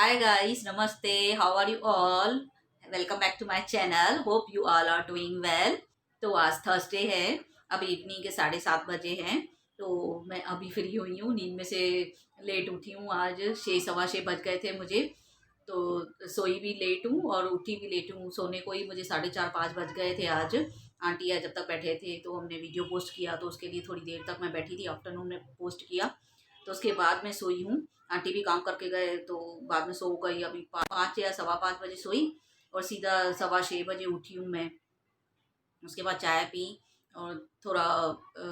Hi guys, namaste. How are you all? Welcome back to my channel. Hope you all are doing well. तो आज Thursday है, अब evening के 7:30 बजे हैं। तो मैं अभी फ्री हुई हूँ, नींद में से लेट उठी हूँ। आज 6 सवा 6 बज गए थे मुझे। तो सोई भी लेट हूँ और उठी भी लेट हूँ। सोने को ही मुझे 4:30 5 बज गए थे आज। आंटी जब तक बैठे थे तो हमने वीडियो पोस्ट किया, तो उसके लिए थोड़ी देर तक मैं बैठी थी। आफ्टरनून में पोस्ट किया, तो उसके बाद मैं सोई हूँ। आंटी भी काम करके गए तो बाद में सो गई। अभी 5 या 5:15 बजे सोई और सीधा 6:15 बजे उठी हूँ मैं। उसके बाद चाय पी और थोड़ा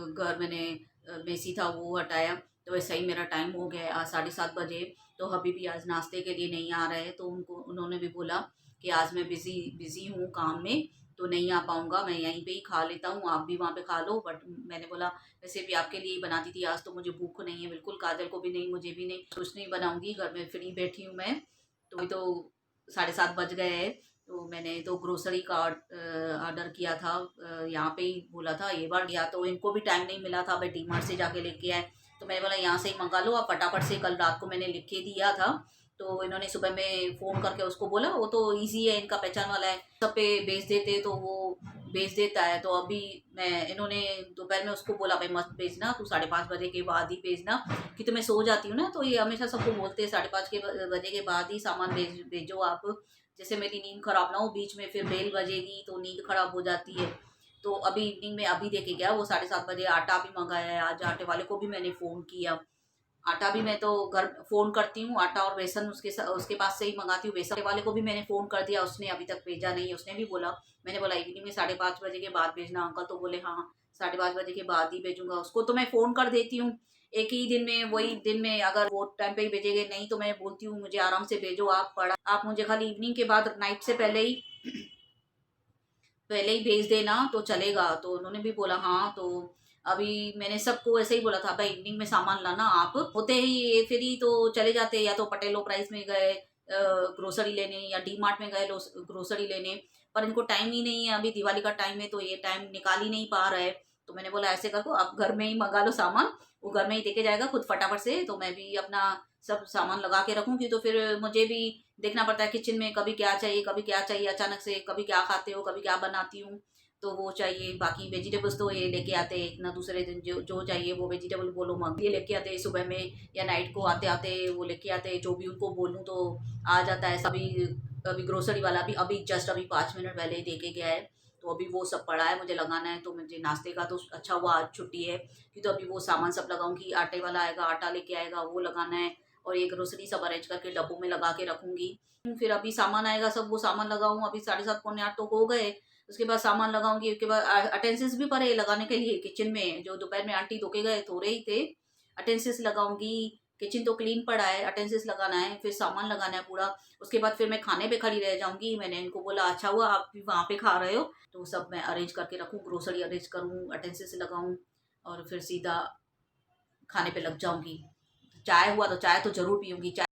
घर मैंने मेसी था वो हटाया। तो वैसे ही मेरा टाइम हो गया आज 7:30 बजे। तो अभी भी आज नाश्ते के लिए नहीं आ रहे, तो उन्होंने भी बोला कि आज मैं बिज़ी बिज़ी हूँ काम में, तो नहीं आ पाऊँगा, मैं यहीं पे ही खा लेता हूँ, आप भी वहाँ पे खा लो। बट मैंने बोला वैसे भी आपके लिए ही बनाती थी, आज तो मुझे भूख नहीं है बिल्कुल, काजल को भी नहीं, मुझे भी नहीं, कुछ नहीं बनाऊँगी, घर में फ्री बैठी हूँ मैं। तो अभी तो 7:30 बज गए हैं। तो मैंने तो ग्रोसरी का ऑर्डर किया था, यहाँ पे ही बोला था ये बार गया, तो इनको भी टाइम नहीं मिला था, भाई डी मार्ट से जाके लेके आए। तो मैंने बोला यहाँ से ही मंगा लो आप फटाफट से, कल रात को मैंने लिख के दिया था। तो इन्होंने सुबह में फ़ोन करके उसको बोला, वो तो इजी है, इनका पहचान वाला है, सब पे भेज देते, तो वो भेज देता है। तो अभी मैं इन्होंने दोपहर में उसको बोला भाई मत भेजना, तू 5:30 बजे के बाद ही भेजना, कि तो मैं सो जाती हूँ ना, तो ये हमेशा सबको बोलते हैं 5:30 बजे के बाद ही सामान भेजो आप, जैसे मेरी नींद खराब ना हो, बीच में फिर बेल बजेगी तो नींद खराब हो जाती है। तो अभी इवनिंग में अभी देके गया वो 7:30 बजे। आटा भी मंगाया है आज, आटे वाले को भी मैंने फ़ोन किया। आटा भी मैं तो घर फ़ोन करती हूँ, आटा और बेसन उसके पास से ही मंगाती हूँ। बेसन वाले को भी मैंने फ़ोन कर दिया, उसने अभी तक भेजा नहीं है। उसने भी बोला, मैंने बोला इवनिंग में 5:30 बजे के बाद भेजना अंकल, तो बोले हाँ 5:30 बजे के बाद ही भेजूंगा। उसको तो मैं फ़ोन कर देती हूँ एक ही दिन में, वही दिन में, अगर वो टाइम पे ही भेजेंगे, नहीं तो मैं बोलती हूँ मुझे आराम से भेजो, आप पढ़ा, आप मुझे खाली इवनिंग के बाद नाइट से पहले ही भेज देना तो चलेगा। तो उन्होंने भी बोला हाँ। तो अभी मैंने सबको ऐसे ही बोला था भाई इवनिंग में सामान लाना, आप होते ही ये फिर ही तो चले जाते, या तो पटेलो प्राइस में गए ग्रोसरी लेने, या डी मार्ट में गए ग्रोसरी लेने, पर इनको टाइम ही नहीं है। अभी दिवाली का टाइम है तो ये टाइम निकाल ही नहीं पा रहे। तो मैंने बोला ऐसे करो, आप घर में ही मंगा लो सामान, वो घर में ही देके जाएगा खुद फटाफट से, तो मैं भी अपना सब सामान लगा के रखूंगी। तो फिर मुझे भी देखना पड़ता है किचन में, कभी क्या चाहिए कभी क्या चाहिए अचानक से, कभी क्या खाते हो कभी क्या बनाती हूँ, तो वो चाहिए। बाकी वेजिटेबल्स तो ये लेके आते हैं ना, दूसरे दिन जो जो चाहिए वो वेजिटेबल बोलो मंग ये लेके आते हैं सुबह में, या नाइट को आते आते वो लेके आते हैं, जो भी उनको बोलूँ तो आ जाता है सभी। अभी ग्रोसरी वाला भी अभी जस्ट अभी 5 मिनट पहले ही देके गया है। तो अभी वो सब पड़ा है, मुझे लगाना है। तो मुझे नाश्ते का तो अच्छा हुआ आज छुट्टी है, कि तो अभी वो सामान सब लगाऊंगी। आटे वाला आएगा, आटा लेके आएगा, वो लगाना है, और ये ग्रोसरी सब अरेंज करके डब्बों में लगा के रखूंगी। फिर अभी सामान आएगा, सब वो सामान लगाऊँ। अभी 7:30 पौने 8 तो हो गए। उसके बाद सामान लगाऊंगी, उसके बाद अटेंसेंस भी पड़े लगाने के लिए किचन में, जो दोपहर में आंटी धोके गए थोड़े ही थे। अटेंसेंस लगाऊंगी, किचन तो क्लीन पड़ा है, अटेंसेंस लगाना है, फिर सामान लगाना है पूरा। उसके बाद फिर मैं खाने पे खड़ी रह जाऊंगी। मैंने इनको बोला अच्छा हुआ आप भी वहाँ पे खा रहे हो, तो सब मैं अरेंज करके रखूँ, ग्रोसरी अरेंज करूँ, अटेंसेंस लगाऊँ, और फिर सीधा खाने पे लग जाऊंगी। चाय हुआ तो चाय तो जरूर पीऊंगी। चाय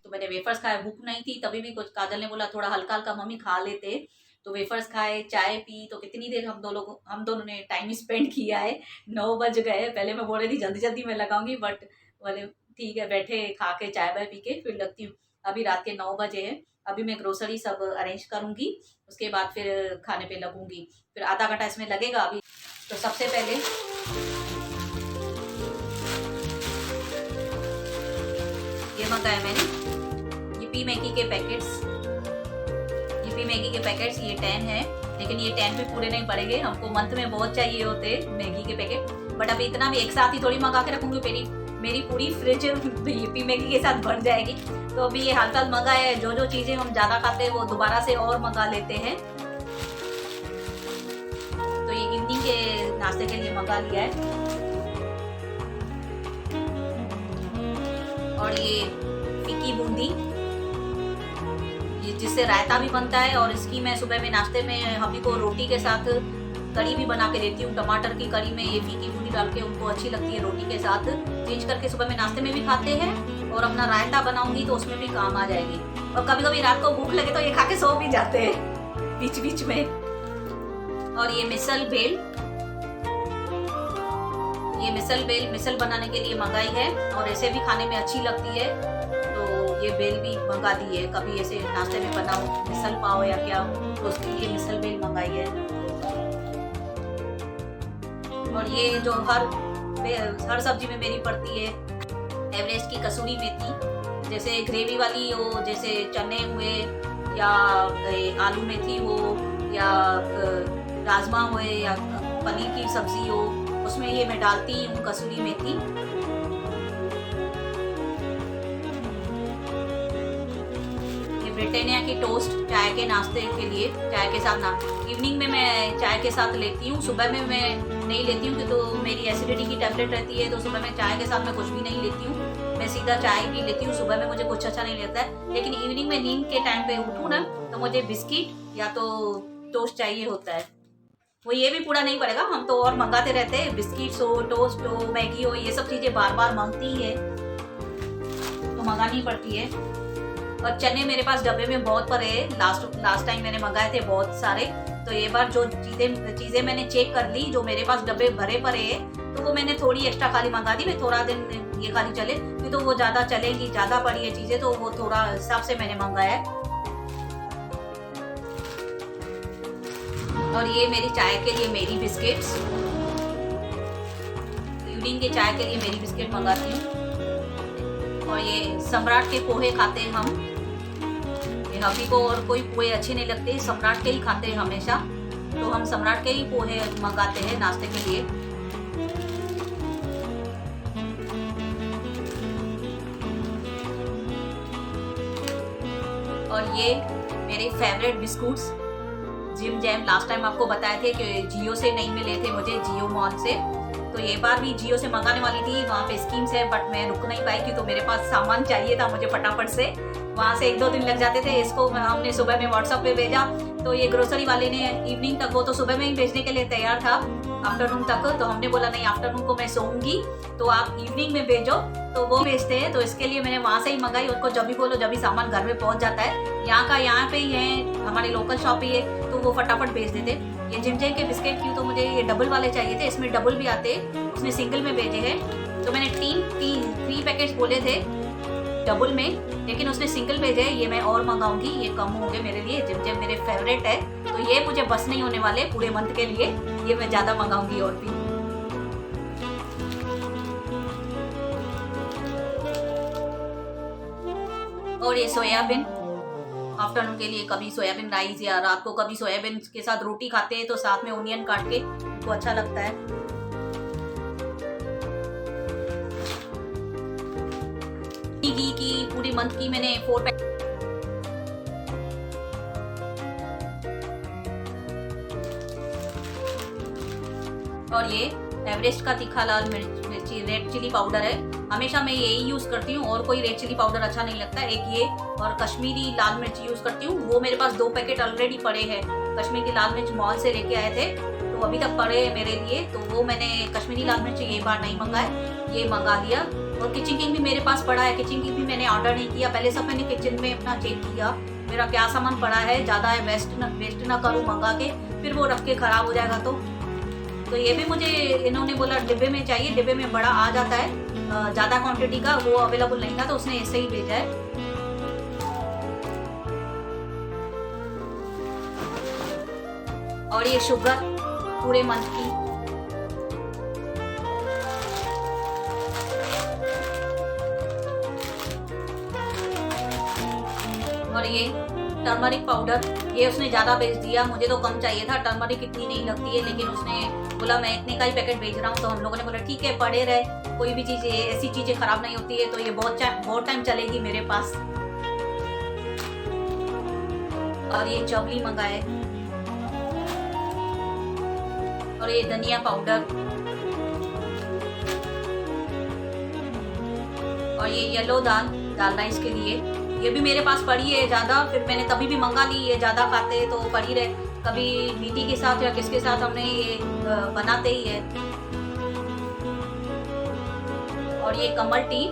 तो मैंने वेफर्स खाए, भूख नहीं थी तभी भी, कुछ काजल ने बोला थोड़ा हल्का हल्का मम्मी खा लेते, तो वेफर्स खाए, चाय पी। तो कितनी देर हम दोनों ने टाइम स्पेंड किया है। 9 बज गए। पहले मैं बोल रही थी जल्दी जल्दी मैं लगाऊंगी, बट बोले ठीक है, बैठे खा के चाय वाय पी के फिर लगती हूँ। अभी रात के 9 बजे हैं। अभी मैं ग्रोसरी सब अरेंज करूंगी, उसके बाद फिर खाने पे लगूंगी, फिर आधा घंटा इसमें लगेगा अभी। तो सबसे पहले ये मंगाया मैंने yippee मैगी के पैकेट्स। yippee मैगी के पैकेट्स ये 10 है, लेकिन ये 10 भी पूरे नहीं पड़ेंगे, हमको मंथ में बहुत चाहिए होते मैगी के पैकेट। बट अभी इतना भी एक साथ ही थोड़ी मंगा के रखूंगी, मेरी पूरी फ्रिज yippee मैगी के साथ भर जाएगी। तो अभी ये हाल फिलहाल मंगाया है, जो जो चीज़ें हम ज़्यादा खाते हैं वो दोबारा से और मंगा लेते हैं। तो ये इवनिंग के नाश्ते के लिए मंगा लिया है। और ये फीकी बूंदी, जिससे रायता भी बनता है, और इसकी मैं सुबह में नाश्ते में हबी को रोटी के साथ कड़ी भी बना के देती हूँ। टमाटर की कड़ी में ये फीकी बूंदी डाल के उनको अच्छी लगती है रोटी के साथ। चेंज करके सुबह में नाश्ते में भी खाते हैं, और अपना रायता बनाऊंगी तो उसमें भी काम आ जाएगी। और कभी कभी रात को भूख लगे तो ये खा के सो भी जाते हैं बीच बीच में। और ये मिसल बेल, ये मिसल बनाने के लिए मंगाई है, और ऐसे भी खाने में अच्छी लगती है, तो ये बेल भी मंगा दी है। कभी ऐसे नाश्ते में बनाओ मिसल पाओ या क्या, तो उसके लिए मिसल बेल मंगाई है। और ये जो हर सब्जी में मेरी पड़ती है, एवरेस्ट की कसूरी मेथी, जैसे ग्रेवी वाली हो, जैसे चने हुए या आलू मेथी हो या राजमा हुए या पनीर की सब्जी हो, उसमें ये मैं डालती हूँ कसूरी मेथी। ये ब्रिटानिया की टोस्ट चाय के नाश्ते के लिए, चाय के साथ इवनिंग में मैं चाय के साथ लेती हूँ। सुबह में मैं नहीं लेती हूँ, तो मेरी एसिडिटी की टैबलेट रहती है, तो सुबह में चाय के साथ मैं कुछ भी नहीं लेती हूँ, मैं सीधा चाय पी लेती हूँ। सुबह में मुझे कुछ अच्छा नहीं लगता है, लेकिन इवनिंग में नींद के टाइम पे उठूँ ना, तो मुझे बिस्किट या तो टोस्ट चाहिए होता है। वो ये भी पूरा नहीं पड़ेगा, हम तो और मंगाते रहते हैं, बिस्किट्स हो, टोस्ट हो, मैगी हो, ये सब चीजें बार बार मांगती है तो मंगानी पड़ती है। और चने मेरे पास डब्बे में बहुत पड़े हैं, लास्ट टाइम मैंने मंगाए थे बहुत सारे, तो ये बार जो चीजें मैंने चेक कर ली, जो मेरे पास डब्बे भरे पड़े हैं, तो वो मैंने थोड़ी एक्स्ट्रा खाली मंगा दी। मैं थोड़ा दिन ये खाली चले, क्योंकि तो वो ज्यादा चलेगी, ज्यादा पड़ी है चीजें, तो वो थोड़ा हिसाब से मैंने मंगाया है। और ये मेरी चाय के लिए मेरी बिस्किट्स, इवनिंग के चाय के लिए मेरी बिस्किट मंगाती हूँ। और ये सम्राट के पोहे खाते हैं हम, ये हबी को और कोई पोहे अच्छे नहीं लगते, सम्राट के ही खाते हैं हमेशा, तो हम सम्राट के ही पोहे मंगाते हैं नाश्ते के लिए। और ये मेरे favourite biscuits Jim Jam, last time आपको बताए थे कि जियो से नहीं मिले थे मुझे, जियो मॉल से, तो ये बार भी जियो से मंगाने वाली थी, वहाँ पे स्कीम्स है, बट मैं रुक नहीं पाई, क्योंकि तो मेरे पास सामान चाहिए था मुझे फटाफट से, वहाँ से 1-2 दिन लग जाते थे। इसको हमने सुबह में व्हाट्सएप पे भेजा, तो ये ग्रोसरी वाले ने इवनिंग तक, वो तो सुबह में ही भेजने के लिए तैयार था आफ्टरनून तक, तो हमने बोला नहीं, आफ्टरनून को मैं सोऊंगी, तो आप इवनिंग में भेजो, तो वो भेजते हैं। तो इसके लिए मैंने वहाँ से ही मंगाई, उनको जब भी बोलो जब भी सामान घर में पहुँच जाता है, यहाँ पे ही है, हमारे लोकल शॉप ही है, तो वो फटाफट भेज देते। ये जिम जैम के बिस्किट क्यों, तो मुझे ये डबल वाले चाहिए थे, इसमें डबल भी आते, उसने सिंगल में भेजे हैं, तो मैंने 3 पैकेट्स बोले थे डबल में, लेकिन उसने सिंगल भेजे है। ये मैं और मंगाऊंगी, ये कम होंगे मेरे लिए, जिम जैम मेरे फेवरेट है, तो ये मुझे बस नहीं होने वाले पूरे मंथ के लिए, ये मैं ज्यादा मंगाऊंगी और भी। और ये सोयाबीन, आफ्टरनून के लिए कभी सोयाबीन राइस, या रात को कभी सोयाबीन के साथ रोटी खाते हैं, तो साथ में ओनियन काट के तो अच्छा लगता है। घी की पूरी मंथ की मैंने 4 पैक। और ये एवरेस्ट का तीखा लाल मिर्ची रेड चिली पाउडर है, हमेशा मैं यही यूज करती हूँ, और कोई रेड चिली पाउडर अच्छा नहीं लगता। एक ये और कश्मीरी लाल मिर्च यूज करती हूँ, वो मेरे पास 2 पैकेट ऑलरेडी पड़े हैं, कश्मीरी लाल मिर्च मॉल से लेके आए थे, तो अभी तक पड़े हैं मेरे लिए, तो वो मैंने कश्मीरी लाल मिर्च ये बार नहीं मंगाए, ये मंगा दिया। और किचन किंग भी मेरे पास पड़ा है, किचन किंग भी मैंने ऑर्डर नहीं किया, पहले सब मैंने किचन में अपना चेक किया मेरा क्या सामान पड़ा है, ज़्यादा है वेस्ट ना करूँ मंगा के, फिर वो रख के ख़राब हो जाएगा। तो ये भी मुझे इन्होंने बोला डिब्बे में चाहिए, डिब्बे में बड़ा आ जाता है, ज़्यादा क्वांटिटी का वो अवेलेबल नहीं था, तो उसने ऐसे ही भेजा है। और ये शुगर पूरे मंथ की, और ये टर्मरिक पाउडर, ये उसने ज़्यादा भेज दिया, मुझे तो कम चाहिए था, टर्मरिक इतनी नहीं लगती है, लेकिन उसने बोला मैं इतने का ही पैकेट भेज रहा हूँ, तो हम लोगों ने बोला ठीक है, पड़े रहे, कोई भी चीज़ ऐसी चीज़ें खराब नहीं होती है, तो ये बहुत टाइम चलेगी मेरे पास। और ये चवली मंगाए, और ये धनिया पाउडर, और ये येलो दाल डालना इसके लिए। ये भी मेरे पास पड़ी है ज़्यादा, फिर मैंने तभी भी मंगा ली। ये ज़्यादा खाते हैं तो पड़ी रहे, कभी मीठी के साथ या किसके साथ हमने ये बनाते ही है। और ये कमल टी,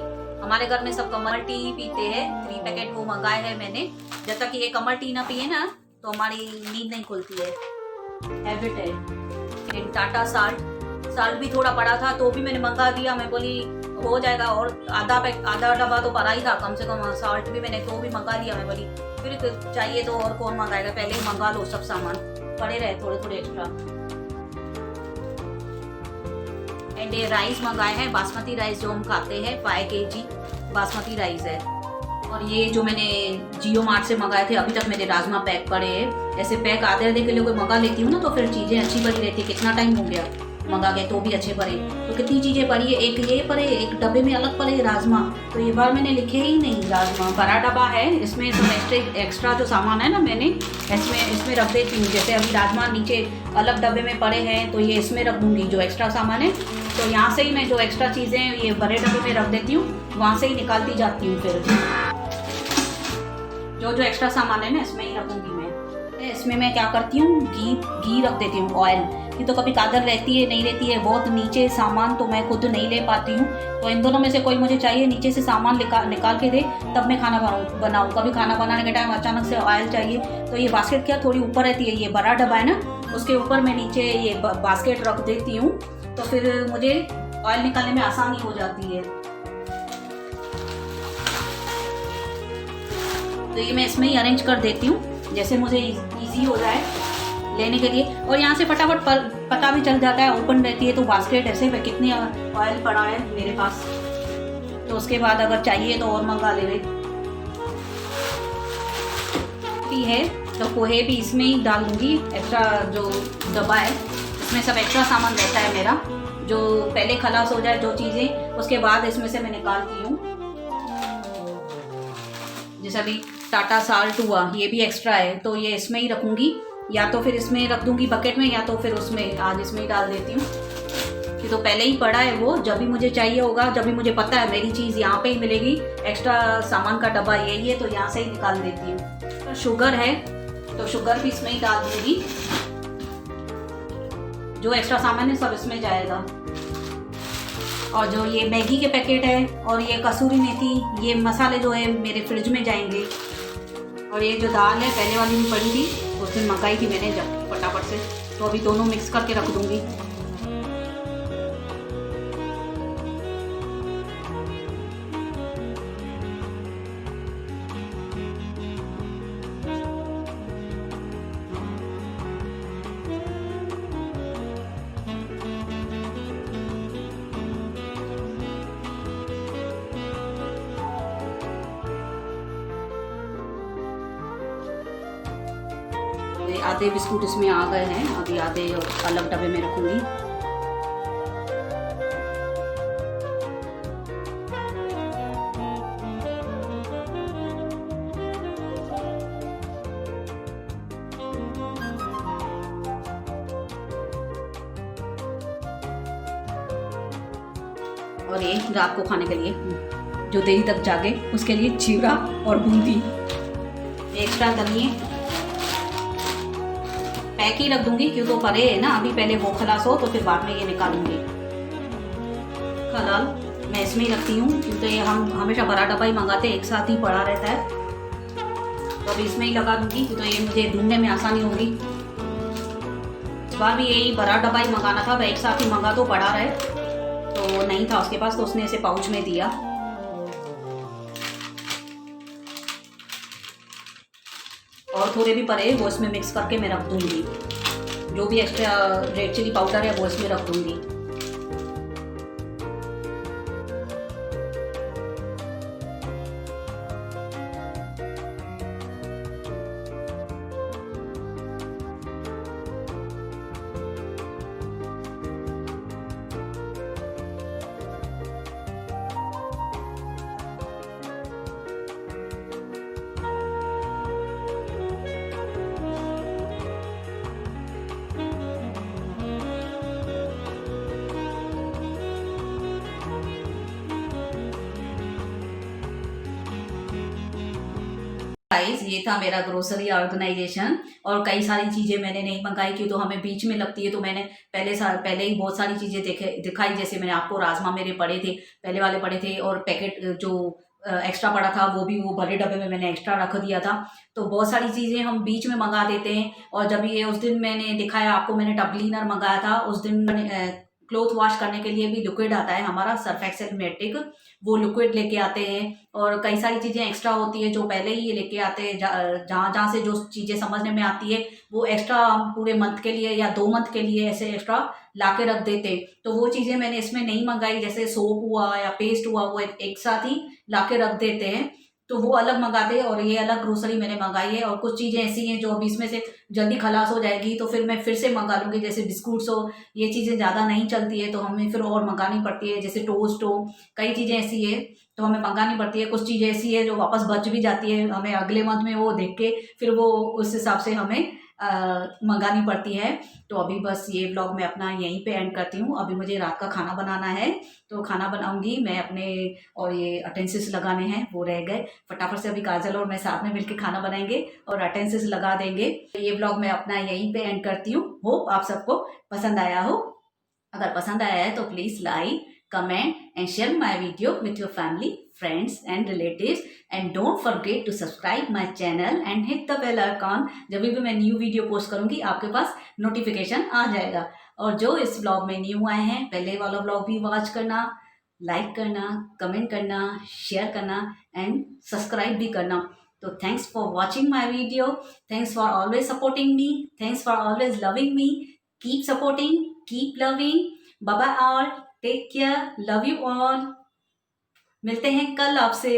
हमारे घर में सब कमल टी पीते हैं। 3 पैकेट वो मंगाए हैं मैंने। जब तक ये कमल टी ना पिए ना तो हमारी नींद नहीं खुलती है, हैबिट है। फिर टाटा साल्ट भी थोड़ा पड़ा था तो भी मैंने मंगा दिया। मैं बोली हो जाएगा, और आधा डब्बा तो पड़ा ही था कम से कम। साल्ट भी मैंने तो भी मंगा लिया। मैं बोली फिर चाहिए तो और कौन मंगाएगा, पहले ही मंगा लो, सब सामान पड़े रहे थोड़े थोड़े एक्स्ट्रा। एंड ये राइस मंगाए हैं, बासमती राइस जो हम खाते हैं, 5 kg बासमती राइस है। और ये जो मैंने जियो मार्ट से मंगाए थे, अभी तक मेरे राजमा पैक पड़े हैं। ऐसे पैक आधे आधे किलो कोई मंगा लेती हूँ ना तो फिर चीज़ें अच्छी पड़ी रहती है। कितना टाइम हो गया मंगा के तो भी अच्छे पड़े। तो कितनी चीज़ें पड़ी है, एक ये पड़े, एक डब्बे में अलग पड़े राजमा। तो ये बार मैंने लिखे ही नहीं राजमा। बड़ा डब्बा है, इसमें तो एक्स्ट्रा जो सामान है ना मैंने इसमें रख देती हूँ। जैसे अभी राजमा नीचे अलग डब्बे में पड़े हैं तो ये इसमें रख दूँगी जो एक्स्ट्रा सामान है। तो यहाँ से ही मैं जो एक्स्ट्रा चीज़ें ये बड़े डब्बे में रख देती हूँ, वहाँ से ही निकालती जाती हूँ। फिर जो एक्स्ट्रा सामान है ना इसमें ही रखूँगी मैं। इसमें मैं क्या करती हूँ, घी रख देती हूँ, ऑयल की। तो कभी कादर रहती है नहीं रहती है, बहुत नीचे सामान तो मैं खुद नहीं ले पाती हूँ। तो इन दोनों में से कोई मुझे चाहिए नीचे से सामान निकाल के दे, तब मैं खाना बनाऊँ। कभी खाना बनाने के टाइम अचानक से ऑयल चाहिए तो ये बास्केट क्या थोड़ी ऊपर रहती है, ये बड़ा डब्बा है ना, उसके ऊपर मैं नीचे ये बास्केट रख देती हूँ। तो फिर मुझे ऑयल निकालने में आसानी हो जाती है। तो ये मैं इसमें ही अरेंज कर देती हूँ, जैसे मुझे इजी हो जाए लेने के लिए। और यहाँ से फटाफट पता भी चल जाता है, ओपन रहती है तो बास्केट ऐसे पे कितनी ऑयल पड़ा है मेरे पास। तो उसके बाद अगर चाहिए तो और मंगा ले है तो पोहे भी इसमें ही डाल दूँगी। एक्स्ट्रा जो डब्बा है इसमें सब एक्स्ट्रा सामान रहता है मेरा, जो पहले खलास हो जाए जो चीज़ें, उसके बाद इसमें से मैं निकालती हूँ। जैसे अभी टाटा साल्ट हुआ, ये भी एक्स्ट्रा है तो ये इसमें ही रखूँगी, या तो फिर इसमें रख दूँगी बकेट में, या तो फिर उसमें आज इसमें ही डाल देती हूँ। कि तो पहले ही पड़ा है वो, जब भी मुझे चाहिए होगा, जब भी मुझे पता है मेरी चीज़ यहाँ पे ही मिलेगी, एक्स्ट्रा सामान का डब्बा यही है तो यहाँ से ही निकाल देती हूँ। तो शुगर है तो शुगर भी इसमें ही डाल दूँगी, जो एक्स्ट्रा सामान है सब इसमें जाएगा। और जो ये मैगी के पैकेट है और ये कसूरी मेथी, ये मसाले जो है मेरे फ्रिज में जाएंगे। और ये जो दाल है पहले वाली भी पड़ी थी, उस दिन मंगाई थी मैंने जब फटाफट से, तो अभी दोनों मिक्स करके रख दूँगी। आधे बिस्कुट इसमें आ गए हैं, अभी आधे अलग डब्बे में रखूंगी। और ये रात को खाने के लिए जो देरी तक जागे उसके लिए चिवड़ा और बूंदी। एक्स्ट्रा धनिए पैक ही रख दूंगी, क्यों तो परे है ना, अभी पहले वो खलास हो तो फिर बाद में ये निकालूंगी। खलाल मैं इसमें ही रखती हूँ, क्योंकि ये हम हमेशा बड़ा डब्बा ही मंगाते हैं, एक साथ ही पड़ा रहता है। तो अभी इसमें ही लगा दूंगी, तो ये मुझे ढूंढने में आसानी होगी। इस बार भी यही बड़ा डब्बा ही मंगाना था, एक साथ ही मंगा तो पड़ा रहे, तो नहीं था उसके पास तो उसने इसे पाउच में दिया। और थोड़े भी पड़े वो इसमें मिक्स करके मैं रख दूंगी। जो भी एक्स्ट्रा रेड चिली पाउडर है वो इसमें रख दूंगी। गाइस ये था मेरा ग्रोसरी ऑर्गेनाइजेशन। और कई सारी चीज़ें मैंने नहीं मंगाई क्यों तो हमें बीच में लगती है, तो मैंने पहले ही बहुत सारी चीज़ें दिखाई। जैसे मैंने आपको राजमा मेरे पड़े थे, पहले वाले पड़े थे, और पैकेट जो एक्स्ट्रा पड़ा था वो भी वो बड़े डब्बे में मैंने एक्स्ट्रा रख दिया था। तो बहुत सारी चीज़ें हम बीच में मंगा देते हैं। और जब ये उस दिन मैंने दिखाया आपको, मैंने टब क्लीनर मंगाया था उस दिन। मैंने क्लोथ वॉश करने के लिए भी लिक्विड आता है हमारा सर्फ एक्सेल मैटिक, वो लिक्विड लेके आते हैं। और कई सारी चीज़ें एक्स्ट्रा होती है जो पहले ही ये लेके आते हैं। जहाँ जहाँ से जो चीज़ें समझने में आती है वो एक्स्ट्रा हम पूरे मंथ के लिए या 2 मंथ के लिए ऐसे एक्स्ट्रा ला के रख देते हैं। तो वो चीज़ें मैंने इसमें नहीं मंगाई, जैसे सोप हुआ या पेस्ट हुआ, वो एक साथ ही ला के रख देते हैं। तो वो अलग मंगाते हैं और ये अलग ग्रोसरी मैंने मंगाई है। और कुछ चीज़ें ऐसी हैं जो अभी इसमें से जल्दी खलास हो जाएगी तो फिर मैं फिर से मंगा लूँगी, जैसे बिस्कुट्स हो, ये चीज़ें ज़्यादा नहीं चलती है तो हमें फिर और मंगानी पड़ती है। जैसे टोस्ट हो, कई चीज़ें ऐसी है तो हमें मंगानी पड़ती है। कुछ चीज़ें ऐसी है जो वापस बच भी जाती है, हमें अगले मंथ में वो देख के फिर वो उस हिसाब से हमें मंगानी पड़ती है। तो अभी बस ये व्लॉग मैं अपना यहीं पे एंड करती हूँ। अभी मुझे रात का खाना बनाना है, तो खाना बनाऊंगी मैं अपने। और ये अटेंसिस लगाने हैं वो रह गए, फटाफट से अभी काजल और मैं साथ में मिलकर खाना बनाएंगे और अटेंसिस लगा देंगे। तो ये व्लॉग मैं अपना यहीं पे एंड करती हूँ। होप आप सबको पसंद आया हो। अगर पसंद आया है तो please like, comment and share my video with your family, friends and relatives, and don't forget to subscribe my channel and hit the bell icon। जब भी मैं न्यू वीडियो पोस्ट करूंगी आपके पास नोटिफिकेशन आ जाएगा। और जो इस व्लॉग में न्यू आए हैं, पहले वाला व्लॉग भी वॉच करना, लाइक करना, कमेंट करना, शेयर करना एंड सब्सक्राइब भी करना। तो thanks for watching my video, thanks for always supporting me, thanks for always loving me. Keep supporting, keep loving. Bye bye all, take care, love you all. मिलते हैं कल आपसे।